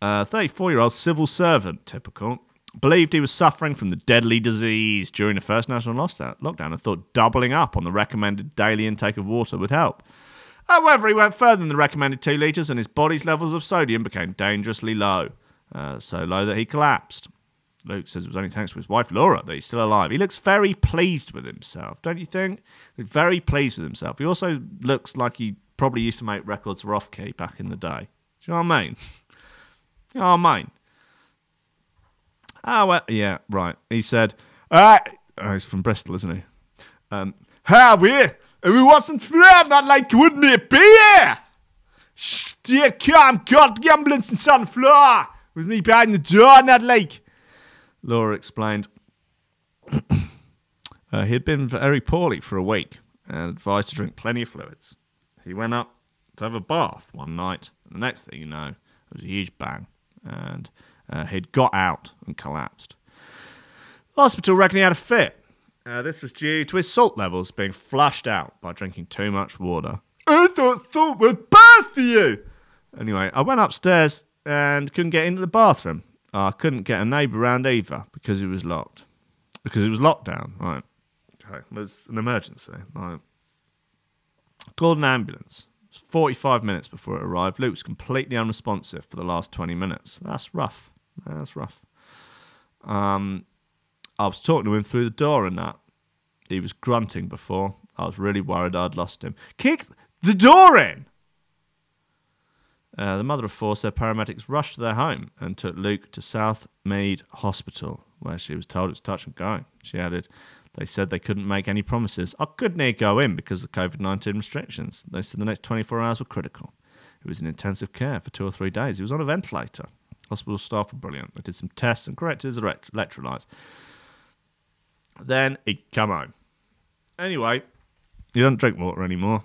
34-year-old civil servant, typical, believed he was suffering from the deadly disease during the first national lockdown and thought doubling up on the recommended daily intake of water would help. However, he went further than the recommended 2 litres and his body's levels of sodium became dangerously low. So low that he collapsed. Luke says it was only thanks to his wife Laura that he's still alive. He looks very pleased with himself, don't you think? He's very pleased with himself. He also looks like he probably used to make records for off-key back in the day. Do you know what I mean? You know what I mean? Oh, well, yeah, right. He said, he's from Bristol, isn't he? We wasn't friends, not like wouldn't it be here? Still can't got the ambulance and on the floor with me behind the door, not like... Laura explained he had been very poorly for a week and advised to drink plenty of fluids. He went up to have a bath one night, and the next thing you know, there was a huge bang, and he'd got out and collapsed. The hospital reckoned he had a fit. This was due to his salt levels being flushed out by drinking too much water. I thought salt was bad for you! Anyway, I went upstairs and couldn't get into the bathroom. I couldn't get a neighbour round either because it was locked. Because it was locked down, right. Okay, it was an emergency, right. Called an ambulance. It was 45 minutes before it arrived. Luke was completely unresponsive for the last 20 minutes. That's rough. That's rough. I was talking to him through the door and that. He was grunting before. I was really worried I'd lost him. Kick the door in! The mother of 4 said paramedics rushed to their home and took Luke to South Mead Hospital, where she was told it was touch and go. She added, they said they couldn't make any promises. I couldn't near go in because of COVID-19 restrictions. They said the next 24 hours were critical. He was in intensive care for 2 or 3 days. He was on a ventilator. Hospital staff were brilliant. They did some tests and corrected his electrolytes. Then he come home. Anyway, he doesn't drink water anymore.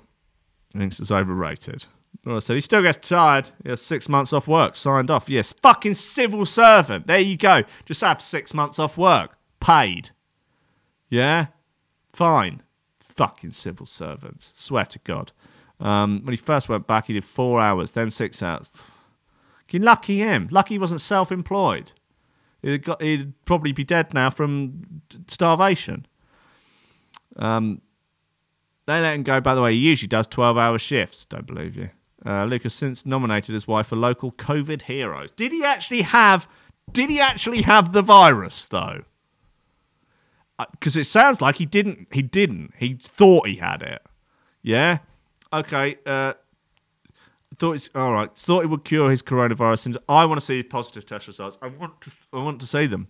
He thinks it's overrated. Well, I said he still gets tired. He has 6 months off work, signed off. Yes, fucking civil servant. There you go. Just have 6 months off work, paid. Yeah, fine. Fucking civil servants. Swear to God. When he first went back, he did 4 hours, then 6 hours. Lucky him. Lucky he wasn't self-employed. He'd probably be dead now from starvation. They let him go, by the way. He usually does 12-hour shifts. Don't believe you. Luke has since nominated his wife for local COVID heroes. Did he actually have the virus, though? Because it sounds like he didn't. He didn't. He thought he had it. Yeah? Okay. Thought it would cure his coronavirus syndrome. I want to see positive test results. I want to see them.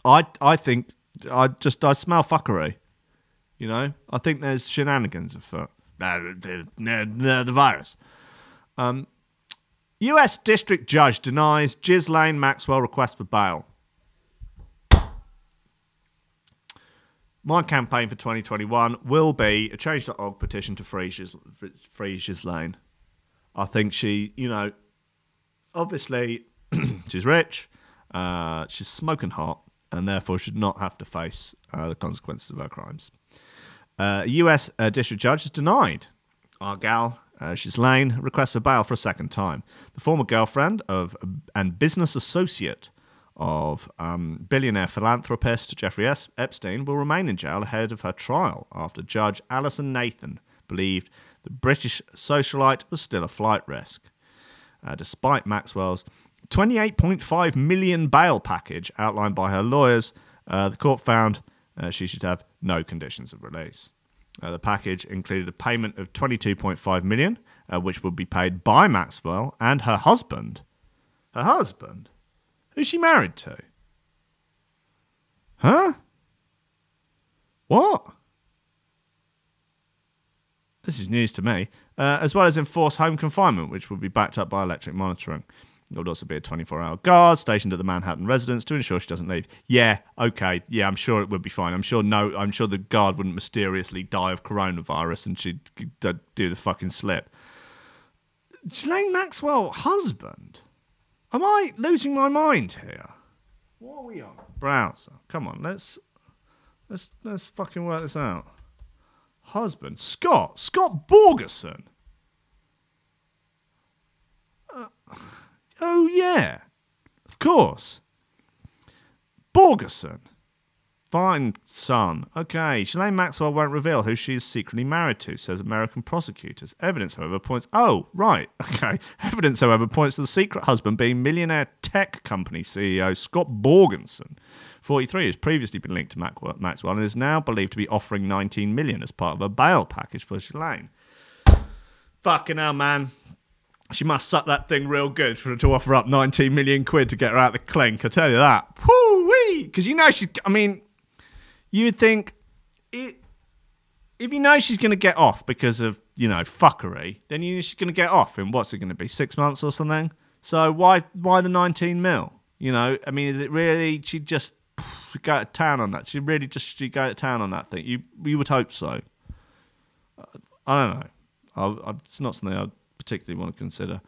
I think I smell fuckery. You know, I think there's shenanigans afoot. The virus. U.S. District Judge denies Ghislaine Maxwell request for bail. My campaign for 2021 will be a change.org petition to free Ghislaine. I think she, you know, obviously she's rich, she's smoking hot, and therefore should not have to face the consequences of her crimes. A US district judge has denied our gal, Ghislaine, request for bail for a second time. The former girlfriend of and business associate of billionaire philanthropist Jeffrey Epstein will remain in jail ahead of her trial after Judge Alison Nathan believed the British socialite was still a flight risk. Despite Maxwell's $28.5 million bail package outlined by her lawyers, the court found she should have no conditions of release. The package included a payment of $22.5 million, which would be paid by Maxwell and her husband. Her husband? Who's she married to? Huh? What? This is news to me. As well as enforce home confinement, which will be backed up by electric monitoring. There would also be a 24-hour guard stationed at the Manhattan residence to ensure she doesn't leave. Yeah, okay. Yeah, I'm sure it would be fine. I'm sure the guard wouldn't mysteriously die of coronavirus and she'd do the fucking slip. Ghislaine Maxwell, husband? Am I losing my mind here? What are we on? Browser. Come on, let's fucking work this out. Husband. Scott Borgerson. Oh, yeah. Of course. Borgerson. Fine, son. Okay. Ghislaine Maxwell won't reveal who she is secretly married to, says American prosecutors. Evidence, however, points... Oh, right. Okay. Evidence, however, points to the secret husband being millionaire tech company CEO Scott Borgenson, 43, who's previously been linked to Maxwell and is now believed to be offering $19 million as part of a bail package for Ghislaine. Fucking hell, man. She must suck that thing real good for her to offer up 19 million quid to get her out the clink, I tell you that. Woo-wee! Because you know she's... I mean... You would think, if you know she's going to get off because of, you know, fuckery, then you know she's going to get off in, what's it going to be, 6 months or something? So why the 19 mil? You know, I mean, is it really, she'd go to town on that? She'd go to town on that thing? You would hope so. I don't know. It's not something I particularly want to consider.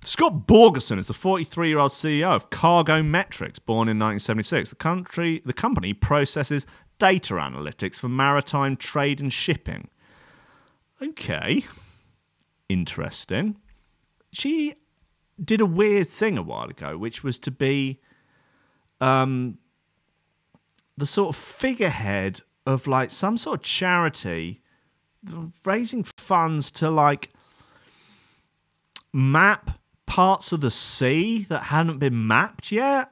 Scott Borgerson is the 43-year-old CEO of Cargo Metrics, born in 1976. The company processes data analytics for maritime trade and shipping. Okay. Interesting. She did a weird thing a while ago, which was to be the sort of figurehead of like some sort of charity raising funds to like map parts of the sea that hadn't been mapped yet,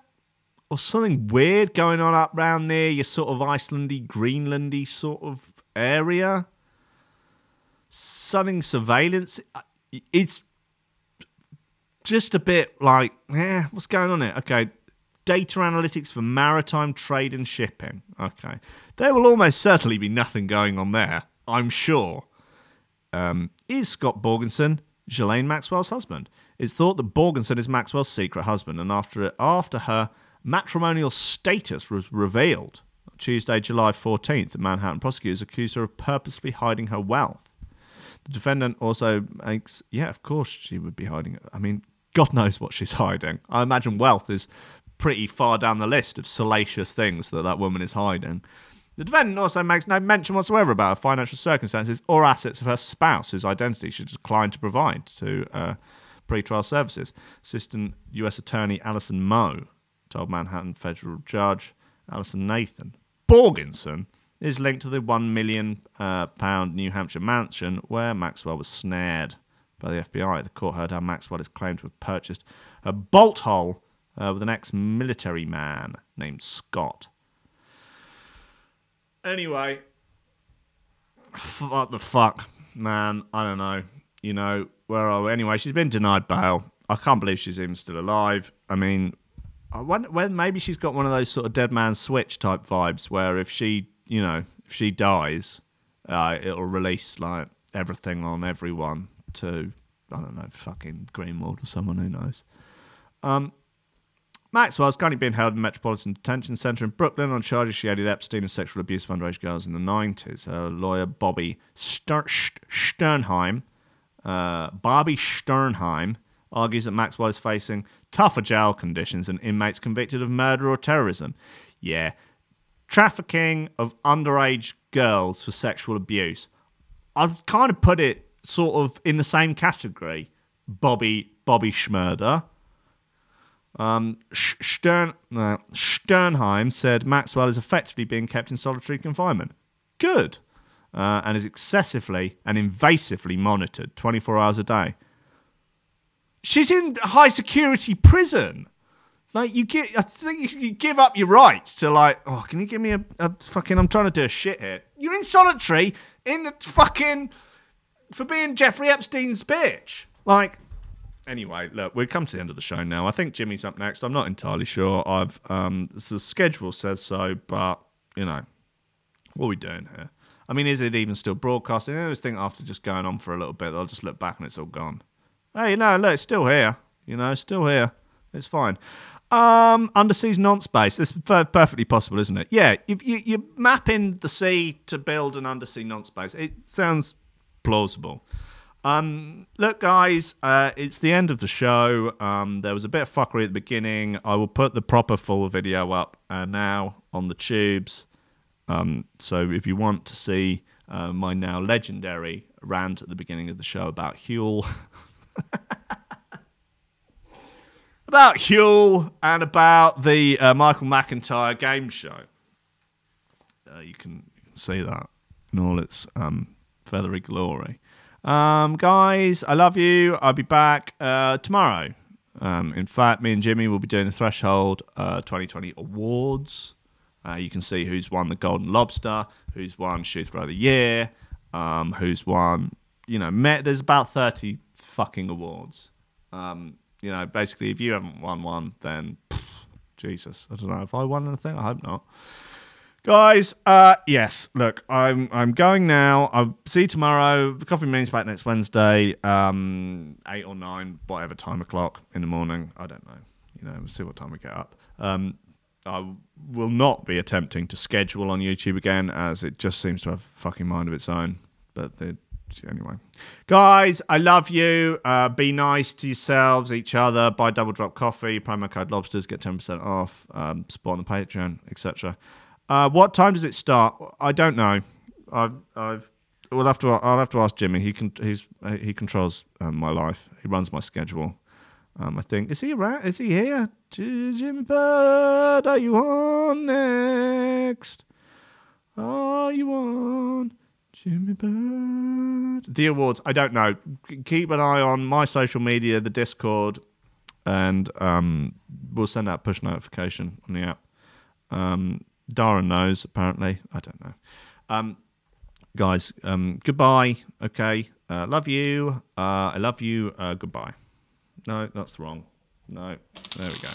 or something weird going on up round near your sort of Icelandy, Greenlandy sort of area. Something surveillance. It's just a bit like, what's going on here? Okay, data analytics for maritime trade and shipping. Okay, there will almost certainly be nothing going on there, I'm sure. Is Scott Borgenson Ghislaine Maxwell's husband? It's thought that Borgenson is Maxwell's secret husband, and after her matrimonial status was revealed Tuesday, July 14th, the Manhattan prosecutors accused her of purposely hiding her wealth. The defendant also makes... Yeah, of course she would be hiding it. I mean, God knows what she's hiding. I imagine wealth is pretty far down the list of salacious things that woman is hiding. The defendant also makes no mention whatsoever about her financial circumstances or assets of her spouse, whose identity she declined to provide to pre-trial services. Assistant U.S. Attorney Alison Moe told Manhattan Federal Judge Alison Nathan Borgenson is linked to the £1 million New Hampshire mansion where Maxwell was snared by the FBI. The court heard how Maxwell is claimed to have purchased a bolt hole with an ex-military man named Scott. Anyway, what the fuck, man? I don't know. You know, where are we? Anyway, she's been denied bail. I can't believe she's even still alive. I mean, I wonder whether maybe she's got one of those sort of dead man switch type vibes where if she dies, it'll release like everything on everyone to, I don't know, fucking Greenwald or someone, who knows. Maxwell's currently being held in Metropolitan Detention Centre in Brooklyn on charges she aided Epstein and sexual abuse of underage girls in the 90s. Her lawyer, Bobby Sternheim, argues that Maxwell is facing tougher jail conditions than inmates convicted of murder or terrorism. Yeah, trafficking of underage girls for sexual abuse. I've kind of put it sort of in the same category, Bobby Schmurder. Sternheim said Maxwell is effectively being kept in solitary confinement. Good. And is excessively and invasively monitored 24 hours a day. She's in high security prison. Like, I think you give up your rights to, like, oh, can you give me a fucking, I'm trying to do a shit here. You're in solitary in the fucking, for being Jeffrey Epstein's bitch. Like, anyway, look, we've come to the end of the show now. I think Jimmy's up next. I'm not entirely sure. The schedule says so, but, you know, what are we doing here? I mean, is it even still broadcasting? I always think after just going on for a little bit, I'll just look back and it's all gone. Hey, no, look, it's still here. You know, still here. It's fine. Undersea's non-space. This is perfectly possible, isn't it? Yeah, if you map in the sea to build an undersea non-space, it sounds plausible. Look, guys, it's the end of the show. There was a bit of fuckery at the beginning. I will put the proper full video up now on the tubes. So if you want to see my now legendary rant at the beginning of the show about Huel... about Huel and about the Michael McIntyre game show. You can see that in all its feathery glory. Guys, I love you. I'll be back tomorrow. In fact, me and Jimmy will be doing the Threshold 2020 Awards. You can see who's won the Golden Lobster, who's won Shooter of the Year, who's won, you know, there's about 30 fucking awards. You know, basically, if you haven't won one, then Jesus, I don't know if I won anything. I hope not. Guys, yes, look, I'm going now. I'll see you tomorrow. The Coffee Means back next Wednesday, 8 or 9, whatever time o'clock in the morning. I don't know. You know, we'll see what time we get up. I will not be attempting to schedule on YouTube again, as it just seems to have a fucking mind of its own. But anyway, guys, I love you. Be nice to yourselves, each other. Buy Double Drop Coffee, promo code Lobsters, get 10% off. Support on the Patreon, etc. What time does it start? I don't know. I'll have to ask Jimmy. He controls my life. He runs my schedule. I think, is he around? Is he here? Jimmy Bird, are you on next? Are you on? Jimmy Bird. The awards, I don't know. Keep an eye on my social media, the Discord, and we'll send out push notification on the app. Darren knows, apparently. I don't know. Guys, goodbye. Okay. Love you. I love you. Goodbye. No, that's wrong. No. There we go.